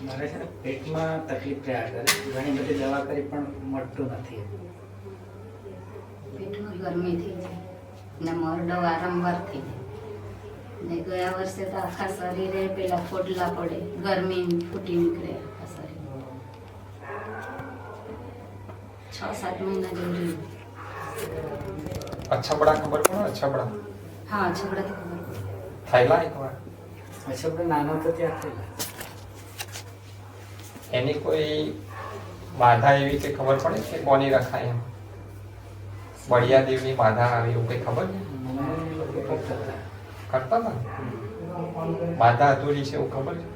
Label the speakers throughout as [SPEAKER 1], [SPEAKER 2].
[SPEAKER 1] મારે છે ને પેટમાં તકલીફ રહ્યા કરે, ઘણી બધી દવા કરી પણ મળતું નથી.
[SPEAKER 2] પેટમાં ગરમી થઈ જાય ને મરડો વારંવાર થઈ જાય ને ગયા વર્ષે તો આખા શરીરે પેલા ફોડલા પડે, ગરમી ફૂટી નીકળે આખા શરીર. 6-7 મહિના જેવું રહ્યું.
[SPEAKER 3] અછબડા ખબર પડે? અછબડા
[SPEAKER 2] હા, છગડાથી ખબર પડે.
[SPEAKER 3] થયેલા એકવાર?
[SPEAKER 1] પછી આપણે નાનો તો ત્યાં થયેલા.
[SPEAKER 3] એની કોઈ બાધા એવી કે ખબર પડે કે કોની રખાય? એમ બળિયા દેવની બાધા આવી એવું કઈ ખબર છે?
[SPEAKER 1] મને એ લોકો કરતા હતા.
[SPEAKER 3] કરતા હતા? બાધા અધૂરી છે એવું ખબર છે?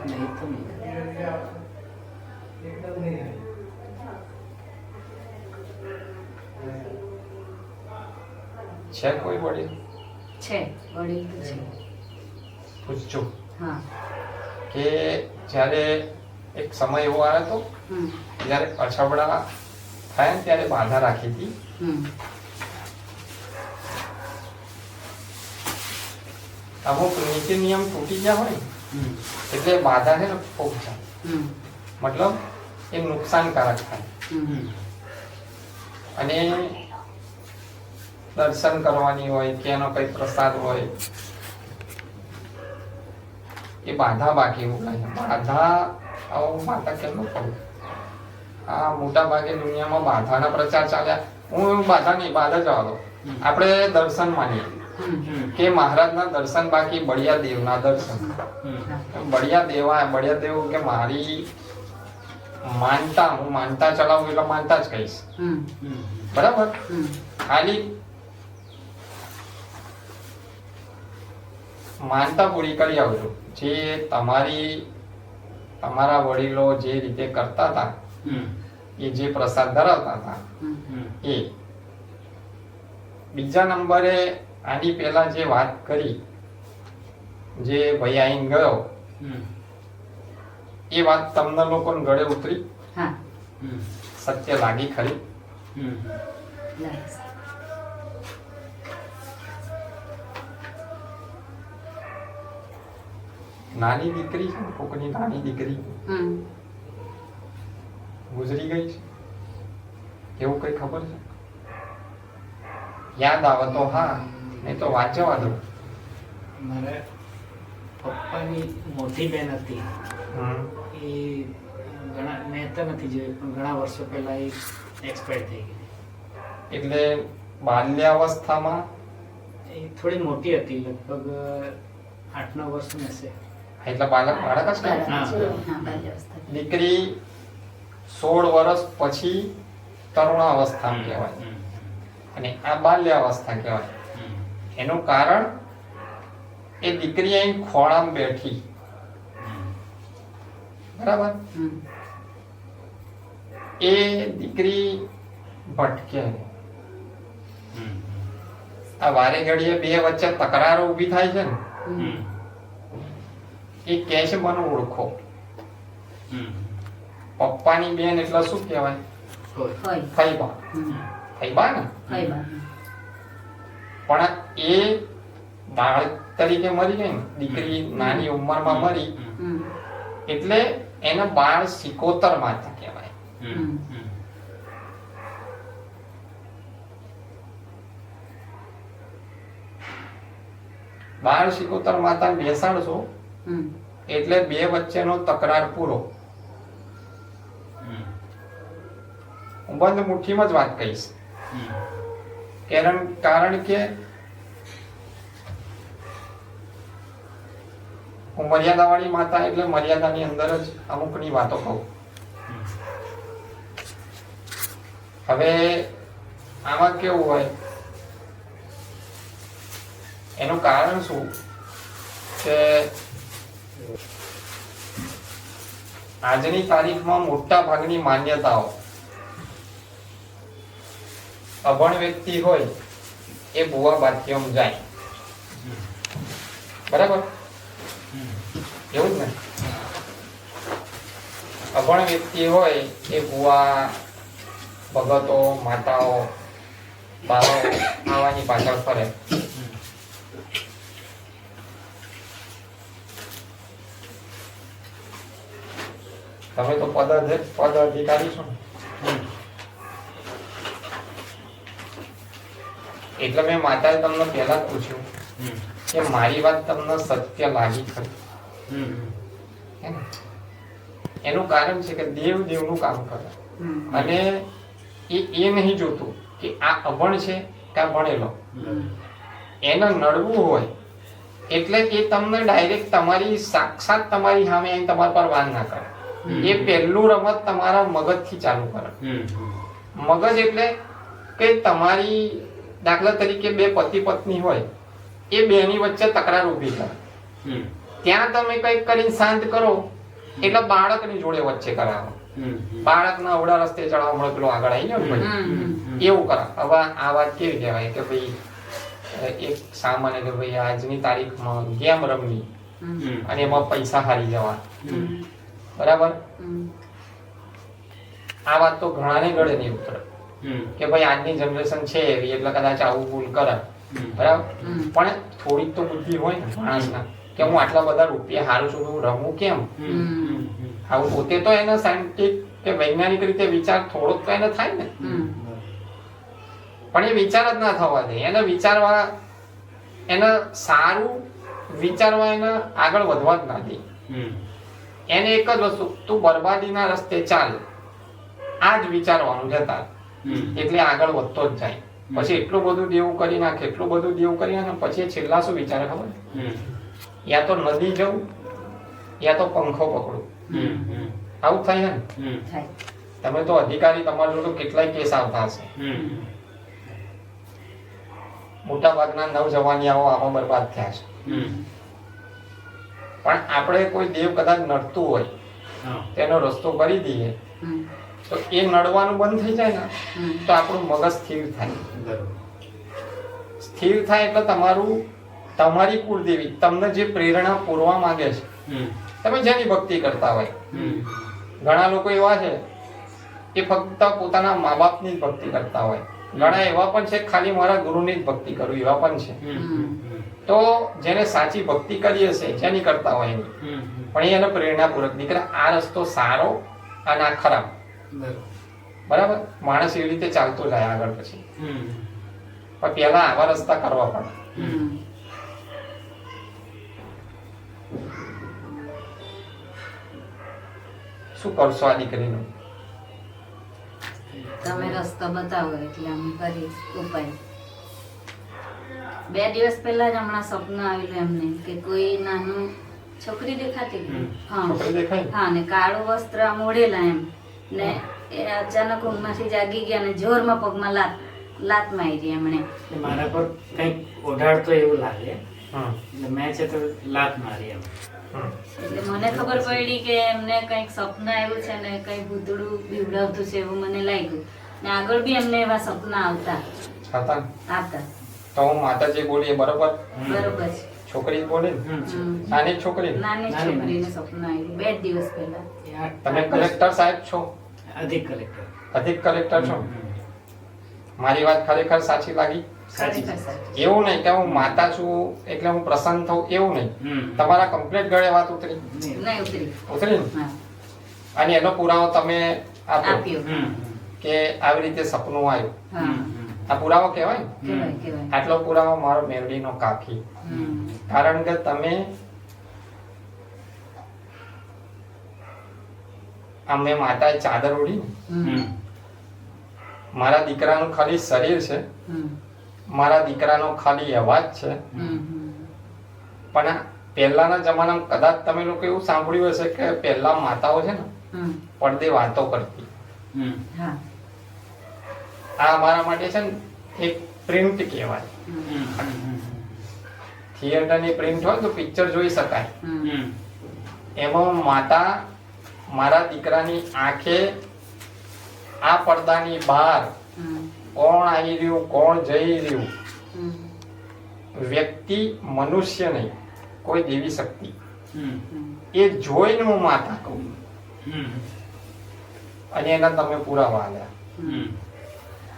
[SPEAKER 1] નહીં તો નહીં.
[SPEAKER 3] છે કોઈ વડીલ?
[SPEAKER 2] છે વડીલ તો છે.
[SPEAKER 3] પૂછજો
[SPEAKER 2] હા.
[SPEAKER 3] કે જ્યારે એક સમય એવો આવ્યો હતો
[SPEAKER 2] હમ
[SPEAKER 3] જ્યારે અછબડા થાય ને ત્યારે બાધા રાખી હતી.
[SPEAKER 2] હમ
[SPEAKER 3] અમુક નીતિ નિયમ તૂટી ગયા હોય એટલે બાધા છે ને ખૂબ છે,
[SPEAKER 2] હમ
[SPEAKER 3] મતલબ એ નુકસાનકારક થાય.
[SPEAKER 2] હમ
[SPEAKER 3] અને દર્શન કરવાની હોય કે એનો કઈ પ્રસાદ હોય એ બાધા બાકી મુકાય. બાધા આવું માતા કેમનું કહું, આ મોટા ભાગે દુનિયામાં બાધાના પ્રચાર ચાલ્યા. હું બાધા નહીં, બાધા જવા દો. આપણે દર્શન માનીએ કે મહારાજના દર્શન બાકી બળિયા દેવના દર્શન. બળિયા દેવ કે મારી માનતા, હું માનતા ચલાવું એટલે માનતા જ કહીશ, બરાબર? ખાલી માનતા પૂરી કરી આવજો. જે તમારા વડીલો જે રીતે કરતા હતા, એ જે પ્રસાદ ધરાવતા હતા એ. બીજા નંબરે આની પહેલા જે વાત કરી, જે ભાઈ આઈને ગયો, એ વાત તમને લોકોને ગળે ઉતરી?
[SPEAKER 2] હા.
[SPEAKER 3] સત્ય લાગી ખરી?
[SPEAKER 2] લાગે.
[SPEAKER 3] નાની દીકરી છે ને, કોકની નાની દીકરી ગુજરી ગઈ છે એવું કઈ ખબર છે? યાદ આવે તો હા, નહીં તો વાંચવા દો.
[SPEAKER 1] મારે પપ્પાની મોટી બેન હતી, એ મેં તો નથી જોઈ પણ ઘણા વર્ષો પહેલા એ એક્સપાયર થઈ ગઈ.
[SPEAKER 3] એટલે બાલ્યાવસ્થામાં
[SPEAKER 1] એ થોડી મોટી હતી, લગભગ 8-9 વર્ષની હશે.
[SPEAKER 3] એટલે બાળક જ ને.
[SPEAKER 2] હા, બાલ્યાવસ્થા.
[SPEAKER 3] દીકરી 16 વર્ષ પછી તરુણાવસ્થામાં કહેવાય અને આ બાલ્યાવસ્થા કહેવાય. એનું કારણ એ દીકરી અહીં ખોળામાં બેઠી, બરાબર? એ દીકરી ભટકે. આ વારે ઘડીએ બે વચ્ચે તકરારો ઊભી થાય છે ને, એ કે છે મને ઓળખો. પપ્પાની બેન એટલે શું કહેવાય? ફઈબા. ફઈબા ને. પણ એ બાળ તરીકે મરી ગઈ ને, દીકરી નાની ઉંમરમાં મરી, એટલે એને બાળ સિકોતર માતા કહેવાય. બાળ સિકોતર માતા બેસાડશો એટલે બે વચ્ચેનો તકરાર પૂરો. હું બંધ મુઠ્ઠીમાં જ વાત કહીશ. કારણ કે હું મર્યાદાવાળી માતા એટલે મર્યાદાની અંદર જ અમુકની વાતો કહું. હવે આમાં કેવું હોય, એનું કારણ શું કે આજની તારીખમાં મોટા ભાગની માન્યતાઓ અભણ વ્યક્તિ હોય એ ભુવા બાથિયમ જાય, બરાબર? એવું જ ને? અભણ વ્યક્તિ હોય એ ભુવા, ભગતો, માતાઓ, બાવાઓ આવાની પાછળ ફરે. તમે તો પદ અધિકારી છો ને. એટલે મેં માતાએ તમને પહેલા પૂછ્યું કે મારી વાત તમને સત્ય લાગી ખરી? હે ને? એનું કારણ છે કે દેવ દેવનું કામ કરે અને એ નહીં જોતું કે આ અભણ છે કે આ ભણેલો. એને નડવું હોય એટલે એ તમને ડાયરેક્ટ તમારી સાક્ષાત તમારી સામે આવીને તમારા પર વાર ના કરે. એ પહેલું રમત તમારા મગજથી ચાલુ કરે. મગજ એટલે કે તમારી દાખલા તરીકે બે પતિ પત્ની હોય, એ બેની વચ્ચે તકરાર ઊભી કરે. ત્યાં તમે કંઈક કરીને શાંત કરો એટલે બાળકની જોડે વચ્ચે કરાવો. બાળકના અવળા રસ્તે ચડાવવા મળે પેલો આગળ આવી ગયો ને ભાઈ, એવું કરે. હવે આ વાત કેવી કહેવાય કે ભાઈ એક સામાન્ય કે ભાઈ આજની તારીખમાં ગેમ રમવી અને એમાં પૈસા હારી જવા, બરાબર? આ વાત તો ઘણાને ગળે નહીં ઉતરે કે ભાઈ આજની જનરેશન છે એવી એટલે કદાચ આવું ભૂલ કરે, બરાબર? પણ થોડીક તો બુદ્ધિ હોય ને માણસના કે હું આટલા બધા રૂપિયા હારું છું, હું રમું કેમ? આવું પોતે તો એને સાયન્ટિફિક કે વૈજ્ઞાનિક રીતે વિચાર થોડોક તો એને થાય ને, પણ એ વિચાર જ ના થવા દે. એને વિચારવા, એને સારું વિચારવા, એને આગળ વધવા જ ના દે. એને એક જ વસ્તુ, તું બરબાદીના રસ્તે ચાલ, આ જ વિચારવાનું જતા, એટલે આગળ વધતો જ જાય. પછી એટલું બધું દેવું કરી નાખે, એટલું બધું દેવું કરી નાખે, પછી છેલ્લા શું વિચારે ખબર? યા તો નદી જવું યા તો પંખો પકડું. આવું થાય ને? તમે તો અધિકારી, તમારા જોડે કેટલાય કેસ આવતા હશે. મોટા ભાગના નવજવાનિયાઓ આમાં બરબાદ થયા છે. પણ આપણે કોઈ દેવ કદાચ નડતું હોય તેનો રસ્તો કરી દઈએ તો એ નડવાનું બંધ થઈ જાય ને તો આપણું મગજ સ્થિર થાય. સ્થિર થાય એટલે તમારી કુળદેવી તમને જે પ્રેરણા પૂરવા માંગે છે, તમે જેની ભક્તિ કરતા હોય. ઘણા લોકો એવા છે એ ફક્ત પોતાના મા બાપની જ ભક્તિ કરતા હોય. ઘણા એવા પણ છે ખાલી મારા ગુરુની જ ભક્તિ કરું, એવા પણ છે. તો જેને સાચી ભક્તિ કરી હશે, જેની કરતા હોય એની, પણ એને પ્રેરણાપૂર્વક દીકરા આ રસ્તો સારો અને આ ખરાબ, બરાબર? માણસ એવી રીતે ચાલતો જાય આગળ. પછી પણ પેલા આવા રસ્તા કરવા પડે. શું કરશો આ દીકરીનું?
[SPEAKER 2] તમે રસ્તો બતાવો એટલે અમે કરી ઉપાય. 2 દિવસ પહેલા જ હમણાં સપનું આવેલું એમને કે કોઈ નાનું છોકરી દેખાતી હતી.
[SPEAKER 3] છોકરી દેખાય?
[SPEAKER 2] હા, ને કાળું વસ્ત્ર આમ ઓઢેલા એમ, ને એ અચાનક ઊંઘમાંથી જાગી ગયા ને જોરમાં પગમાં લાત મારી એમણે.
[SPEAKER 1] મારા પર કંઈક ઓઢાડતો એવું લાગે, એટલે મેં છે તો લાત મારી એમ.
[SPEAKER 2] એટલે મને ખબર પડી કે એમને કંઈક સપના આવ્યું છે ને કંઈ ભૂતળું બીવડાવતું છે એવું મને લાગ્યું. ને આગળ બી એમને એવા સપના આવતા.
[SPEAKER 3] તો હું માતાજી બોલી બરોબર?
[SPEAKER 2] બરોબર છે.
[SPEAKER 3] છોકરી બોલી? નાની છોકરી?
[SPEAKER 2] નાની છોકરીને સપના આવ્યું 2 દિવસ પહેલા.
[SPEAKER 3] તમે કલેક્ટર સાહેબ છો?
[SPEAKER 1] અધિક કલેક્ટર.
[SPEAKER 3] અધિક કલેક્ટર છો? મારી વાત ખરેખર સાચી લાગી? એવું નહીં કે હું માતા છું એટલે હું પ્રસન્ન થઉં, એવું નહીં. તમારા કમ્પ્લીટ ગળે વાત ઉતરી? ઉતરી ને? અને એનો પુરાવો તમે આપ્યો કે આવી રીતે સપનું આવ્યું. આ પુરાવો કહેવાય? આટલો પુરાવો મારો મેરડીનો કાફી. કારણ કે તમે અમે માતાએ ચાદર ઓઢી, મારા દીકરાનું ખાલી શરીર છે, મારા દીકરાનો ખાલી અવાજ છે. પણ પહેલાના જમાનામાં કદાચ તમે લોકો એવું સાંભળ્યું હશે કે પહેલા માતાઓ છે ને પડદે વાતો કરતી. આ અમારા માટે છે ને એક પ્રિન્ટ કહેવાય. થિયેટરની પ્રિન્ટ હોય તો પિક્ચર જોઈ શકાય. એમાં માતા મારા દીકરાની આંખે આ પડદાની બહાર કોણ આવી રહ્યું, કોણ જઈ રહ્યું, વ્યક્તિ, મનુષ્ય નહીં, કોઈ દેવી શક્તિ, એ જોઈને હું માતા કહું. અને એના તમે પુરાવા આલ્યા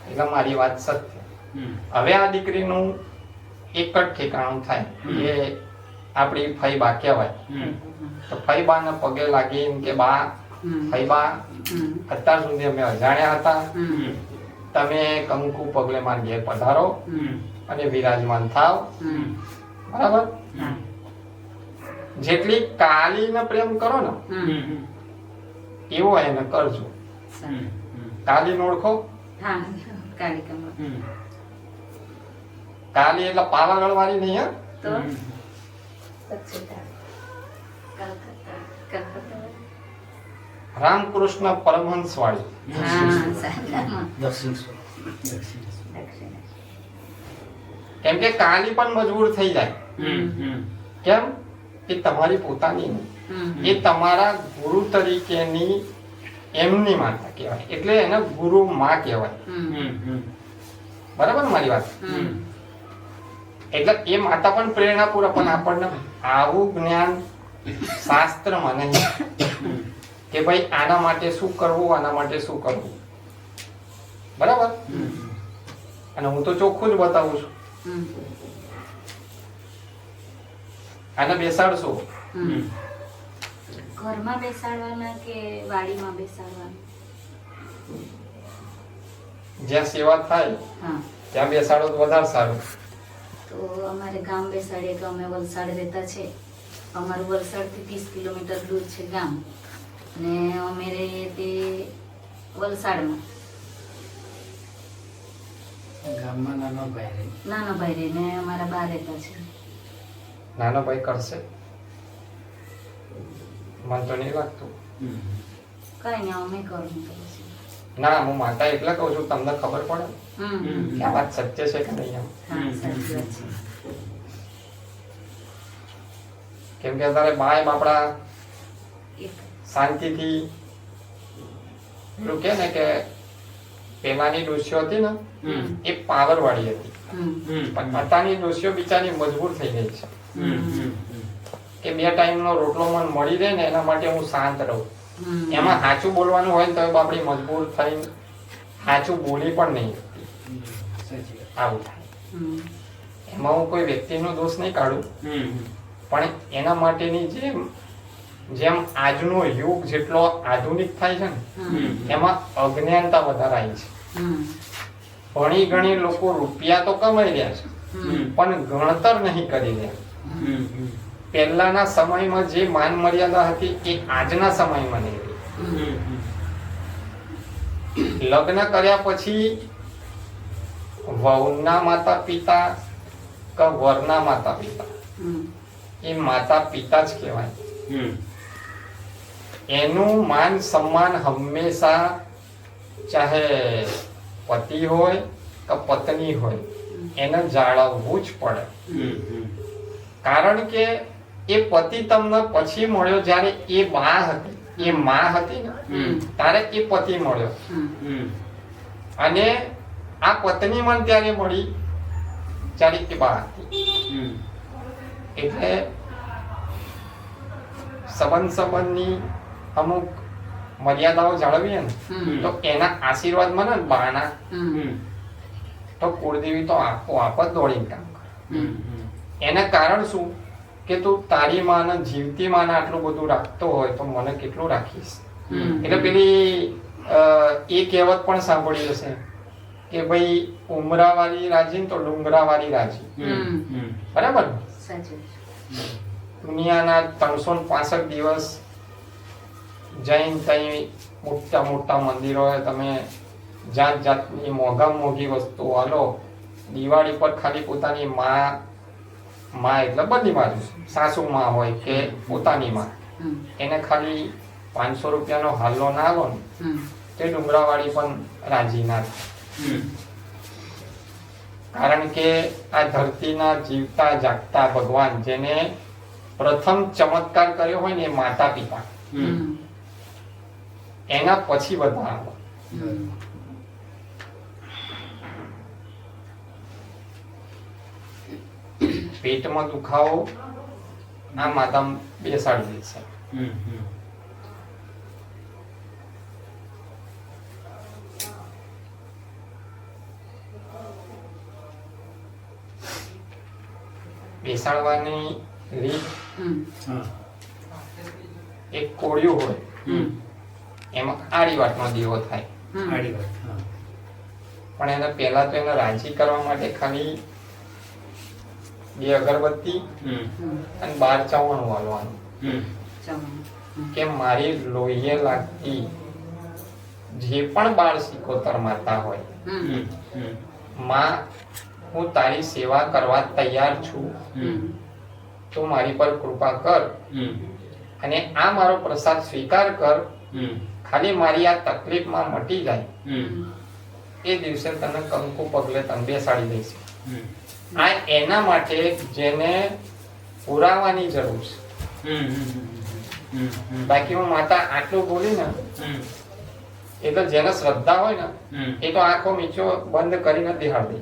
[SPEAKER 3] એટલે મારી વાત સત્ય. હવે આ દીકરીનું એક જ ઠેકાણું થાય, એ આપણી ફઈબા કહેવાય. તો ફઈબાના પગે લાગીને કે બા ફૈબા અત્યાર સુધી અમે અજાણ્યા હતા, તમે કંકુ પગલે માર ઘેર પધારો અને વિરાજમાન થાવ. બરાબર? જેટલી કાલીને પ્રેમ કરો ને એવો એને કરજો. કાલીને ઓળખો? કાલી એટલે પાવાગઢ વાળી નહીં, હા? રામકૃષ્ણ પરમહંસ વાળી. કેમ કે કાલી પણ મજબૂર થઈ જાય. કેમ? એ તમારી પોતાની નહીં, એ તમારા ગુરુ તરીકેની એમની માતા કહેવાય, એટલે એને ગુરુ માં કહેવાય. બરાબર મારી વાત? એટલે એ માતા પણ પ્રેરણા પૂરા, પણ આપણને આવું જ્ઞાન શાસ્ત્રમાં નહીં કે ભાઈ આના માટે શું કરવું, આના માટે શું કરવું. બરાબર? અને હું તો ચોખ્ખું જ બતાવું છું. આને બેસાડશો
[SPEAKER 2] ઘરમાં બેસાડવાના કે વાડીમાં બેસાડવાના?
[SPEAKER 3] જ્યાં સેવા થાય ત્યાં બેસાડો તો વધારે સારું.
[SPEAKER 2] તો અમારે ગામ બેસાડીએ તો અમે વલસાડ રહેતા છે. અમારું વલસાડથી 30 કિલોમીટર દૂર છે ગામ, ને અમે રહીએ તે વલસાડમાં.
[SPEAKER 1] ગામમાં નાનો ભાઈ
[SPEAKER 2] રહે ને અમારા બા રહેતા છે.
[SPEAKER 3] નાનો ભાઈ કરશે? મને તો નહીં લાગતું.
[SPEAKER 2] કઈ નહીં, અમે કરું તો પછી.
[SPEAKER 3] ના, હું માતા એટલે કહું છું, તમને ખબર પડે કે આ વાત સત્ય છે કે નહીં.
[SPEAKER 2] હા, સાચી વાત છે.
[SPEAKER 3] કેમ કે અત્યારે બાય બાપડા શાંતિથી પેલું કે ને કે પેલાની ડોશીઓ હતી ને એ પાવર વાળી હતી, પણ અત્યારની ડોશીઓ બિચારી મજબૂર થઈ ગઈ છે કે 2 ટાઈમનો રોટલો મને મળી રહે ને એના માટે હું શાંત રહું. એમાં સાચું બોલવાનું હોય ને તો બાપડી મજબૂર થઈને સાચું બોલી પણ નહીં. આવું થાય. એમાં હું કોઈ વ્યક્તિનો દોષ નહીં કાઢું, પણ એના માટેની જેમ આજનો યુગ જેટલો આધુનિક થાય છે ને એમાં અજ્ઞાનતા વધારે આવી છે. ઘણી ઘણી લોકો રૂપિયા તો કમાઈ રહ્યા છે પણ ગણતર નહીં કરી રહ્યા. પહેલાના સમયમાં જે માન મર્યાદા હતી એ આજના સમયમાં નહીં રહી. લગ્ન કર્યા પછી વહુના માતા પિતા કે વરના માતા પિતા એ માતા પિતા જ કહેવાય. એનું માન સન્માન હંમેશા ચાહે પતિ હોય કે પત્ની હોય એને જાળવવું જ પડે. કારણ કે એ પતિ તમને પછી મળ્યો જ્યારે એ બા હતી, એ માં હતી ને ત્યારે એ પતિ મળ્યો, અને આ પત્ની મને ત્યારે મળી જ્યારે એ બા હતી. એટલે સંબંધની અમુક મર્યાદાઓ જાળવીએ ને તો એના આશીર્વાદ મળે ને બાના, તો કુળદેવી તો આપોઆપ જ દોડીને કામ કરે. એના કારણ શું કે તું તારી માને જીવતી માને આટલું બધું રાખતો હોય તો મને કેટલું રાખીશ. એટલે પેલી એ કહેવત પણ સાંભળી હશે કે ભાઈ ઉમરાવાળી રાજી તો ડુંગરાવાળી રાજી. બરાબર? દુનિયાના 365 દિવસ જૈન તઈ મોટા મોટા મંદિરો તમે જાત જાતની મોંઘી વસ્તુ હાલો, દિવાળી પર ખાલી પોતાની માં એટલે બધી બાજુ સાસુ માં હોય કે પોતાની માં, એને ખાલી 500 રૂપિયાનો હાલો ના આલો ને તે ડુંગરાવાળી પણ રાજી ના થાય. કારણ કે આ ધરતીના જીવતા જાગતા ભગવાન જેને પ્રથમ ચમત્કાર કર્યો હોય ને એ માતા પિતા, એના પછી બધા આવે. પેટમાં દુખાવો આ માતા બેસાડી દે છે. બેસાડવાની રીત એક કોળિયું હોય એમાં આડી વાટનો દીવો થાય.
[SPEAKER 1] આડી વાત. હા.
[SPEAKER 3] પણ એને પહેલા તો એને રાજી કરવા માટે ખાલી 2 અગરબત્તી અને 12 ચવાણું વાળવાનું કે મારી લોહીએ લાગતી જે પણ બાળ સિકોતર માતા હોય, માં હું તારી સેવા કરવા તૈયાર છું, તો મારી પર કૃપા કર અને આ મારો પ્રસાદ સ્વીકાર કર. ખાલી મારી આ તકલીફમાં મટી જાય એ દિવસે તને કંકુ પગલે તને બેસાડી દઈશ. આ એના માટે જેને પુરાવાની જરૂર છે. બાકી હું માતા આટલું બોલી ને એ તો જેને શ્રદ્ધા હોય ને એ તો આંખો મીચો બંધ કરીને બિહાર દે.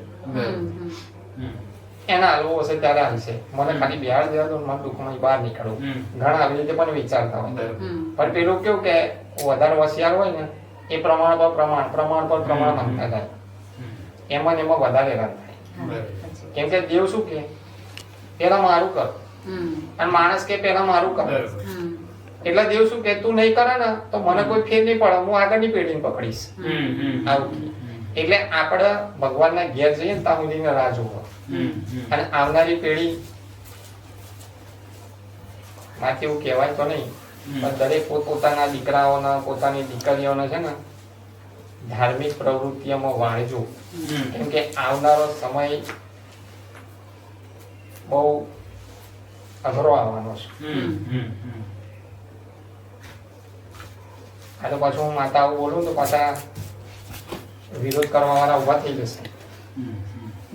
[SPEAKER 3] એના હલવો હશે ત્યારે હાલશે, મને ખાલી બિહાર દેવા દો, મને દુઃખમાં બહાર નીકળવું. ઘણા આવી રીતે પણ વિચારતા હોય. પણ પેલું કેવું કે વધારે હોશિયાર હોય ને એ પ્રમાણ પર પ્રમાણ માંગતા જાય. એમાં ને એમાં વધારે હેરાન થાય. કેમ કે દેવ શું કે પેલા મારું કર અને માણસ કે પેલા મારું કર. એટલે દેવ શું કે તું નહીં કરે ને તો મને કોઈ ફેર નહીં પડે, હું આગળની પેઢીને પકડીશ. આવું. એટલે આપણે ભગવાનના ઘેર જઈએ ને ત્યાં સુધીને રાહ જોવો અને આવનારી પેઢી માંથી એવું કહેવાય તો નહીં, પણ દરેક પોતાના દીકરાઓના પોતાની દીકરીઓને છે ને ધાર્મિક પ્રવૃત્તિઓમાં વાળજો. કેમ કે આવનારો સમય બહુ અઘરો આવવાનો છે. આ તો પાછું હું માતા આવું બોલું તો પાછા વિરોધ કરવા વાળા ઉભા થઈ જશે.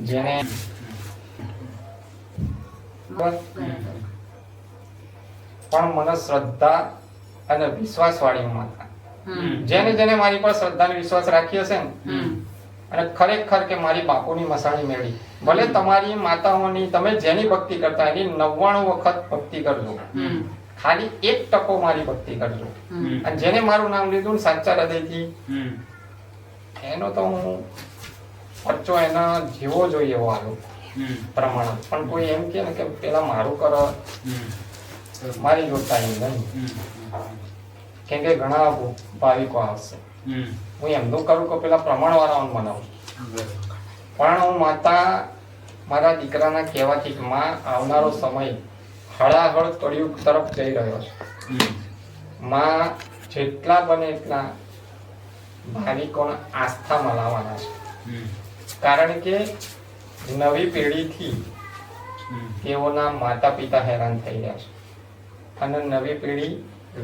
[SPEAKER 3] જેને પણ મને શ્રદ્ધા અને વિશ્વાસ વાળી માતા, જેને મારી પર શ્રદ્ધા અને વિશ્વાસ રાખી હશે ને અને ખરેખર કે મારી બાપુની મસાણી મેળવી, ભલે તમારી માતાઓની તમે જેની ભક્તિ કરતા એની 99 વખત ભક્તિ કરજો, ખાલી 1% મારી ભક્તિ કરજો. અને જેને મારું નામ લીધું ને સાચા હૃદયથી એનો તો હું પચ્ચો એના જીવો જોઈએ એવો આલો પ્રમાણ. પણ કોઈ એમ કે ને કે પેલા મારું કરો મારી જોતા એમ નહીં. કેમ કે ઘણા ભાવિકો આવશે, હું એમનું કરું કે પેલા પ્રમાણ વાળાઓને બનાવું. પણ હું માતા મારા દીકરાના કહેવાથી માં આવનારો સમય હળાહળ કળિયુગ તરફ જઈ રહ્યો છે. માં જેટલા બને એટલા ભાવિકોને આસ્થામાં લાવવાના છે. કારણ કે નવી પેઢીથી તેઓના માતા પિતા હેરાન થઈ રહ્યા છે અને નવી પેઢી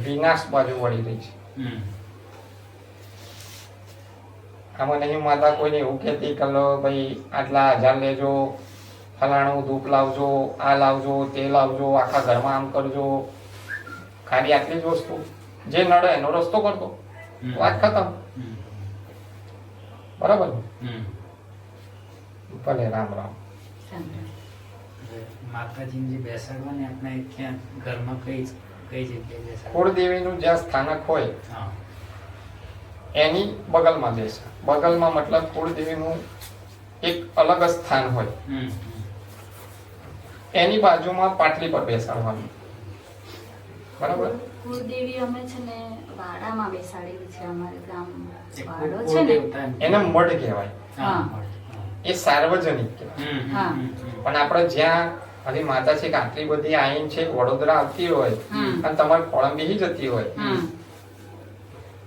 [SPEAKER 3] વિનાશ બાજુ વળી રહી છે. આમાં નહીં માતા કોઈને એવું કહેતી કે લો ભાઈ આટલા 1000 લેજો, ફલાણું ધૂપ લાવજો, આ લાવજો, તે લાવજો, આખા ઘરમાં આમ કરજો. ખાલી આટલી જ વસ્તુ જે નડે એનો રસ્તો કરતો, વાત ખતમ. બરાબર ને? ભલે. રામ રામ.
[SPEAKER 1] માતાજીને જે બેસાડવાની આપણે ક્યાં ઘરમાં કઈ જગ્યાએ બેસાડ?
[SPEAKER 3] કુળદેવીનું જ્યાં સ્થાનક હોય એની બગલમાં બેસે. બગલમાં મતલબ કુળદેવીનું એક અલગ જ સ્થાન હોય, એની બાજુમાં પાટલી પર બેસાડવાનું. બરાબર?
[SPEAKER 2] કુળદેવી અમે છે ને વાડામાં બેસાડેલી છે. અમારે ગામ વાડો છે ને
[SPEAKER 3] એને મઢ કહેવાય. એ સાર્વજનિક કહેવાય. પણ આપણે જ્યાં હજી માતા છે કે આટલી બધી આઈન છે વડોદરા આવતી હોય અને તમારે કોળમ બેસી જતી હોય,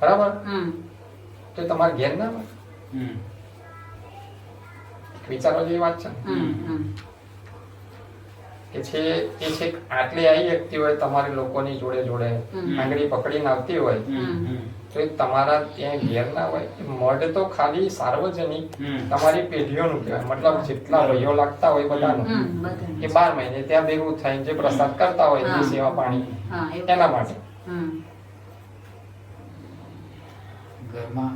[SPEAKER 3] બરાબર, તો તમારે ઘેર ના હોય. વિચારવા જેવી વાત છે કે છે એ છે આટલી આવી શકતી હોય તમારી લોકોની જોડે જોડે આંગળી પકડીને આવતી હોય તો એ તમારા ત્યાં ઘેર ના હોય. મઢ તો ખાલી સાર્વજનિક તમારી પેઢીઓનું કહેવાય. મતલબ જેટલા ભાઈઓ લાગતા હોય બધાનું એ 12 મહિને ત્યાં ભેગું થાય, જે પ્રસાદ કરતા હોય જે સેવા પાણી એના માટે.
[SPEAKER 1] ઘરમાં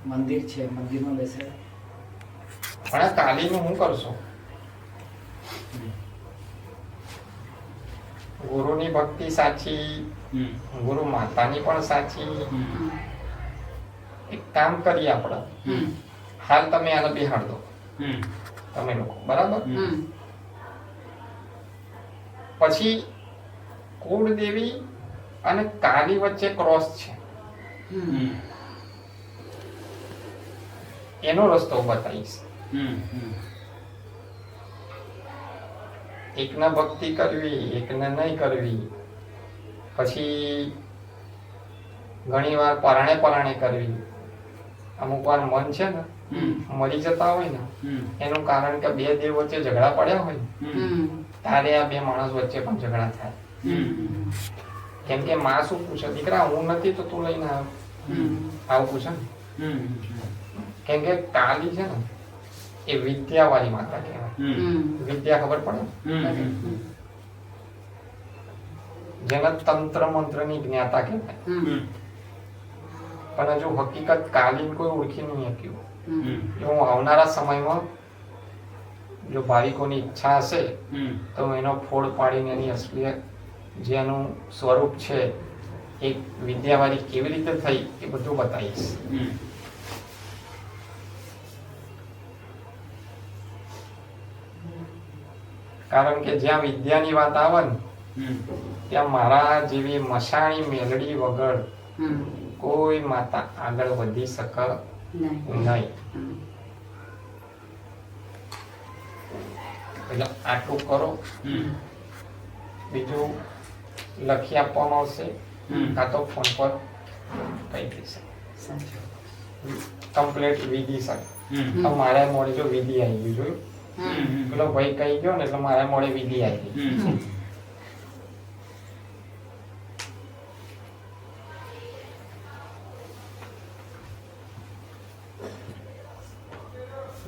[SPEAKER 1] મંદિર છે, મંદિરમાં બેસે.
[SPEAKER 3] પણ આ કાલીનું શું કરશો? ગુરુની ભક્તિ સાચી, ગુરુ માતાની પણ સાચી. એક કામ કરીએ આપણે, હાલ તમે આને બિહાડ દો તમે લોકો, બરાબર? પછી કુળદેવી અને કાલી વચ્ચે ક્રોસ છે,
[SPEAKER 2] હમ.
[SPEAKER 3] એનો રસ્તો બતાવીશ. એકને ભક્તિ કરવી, એકને નહીં કરવી, પછી ઘણી વાર પરાણે કરવી. અમુક વાર મન છે ને મરી જતા હોય ને એનું કારણ કે બે દેવ વચ્ચે ઝઘડા પડ્યા હોય ને ત્યારે આ બે માણસ વચ્ચે પણ ઝઘડા થાય. કેમ કે માં શું પૂછે, દીકરા હું નથી તો તું લઈને આવ્યો, આવું પૂછે ને. કેમ કે કાલી છે ને એ વિદ્યા વાળી માતા કહેવાય. વિદ્યા ખબર પડે, જેને તંત્ર મંત્ર ની જ્ઞાતા કહેવાય. પણ હજુ હકીકત કાલીન કોઈ ઓળખી નહીં શક્યું. જો હું આવનારા સમયમાં જો ભાવિકોની ઈચ્છા હશે તો એનો ફોડ પાડીને એની અસલિયત જેનું સ્વરૂપ છે એ વિદ્યાવાળી કેવી રીતે થઈ એ બધું બતાવીશ. કારણ કે જ્યાં વિદ્યાની વાત આવે ને ત્યાં મારા જેવી મશાણી મેલડી વગર કોઈ માતા આગળ વધી શકે નહીં. એટલે આટલું કરો, બીજું લખી આપવામાં આવશે કાં તો ફોન પર કહી દેશે. કમ્પ્લીટ વિધિ સાથે મારા મોડે જો વિધિ આવી ગયું, જોયું પેલો ભાઈ કહી ગયો ને એટલે મારા મોડે વિધિ આવી ગઈ.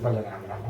[SPEAKER 3] ભલે રામ રામ.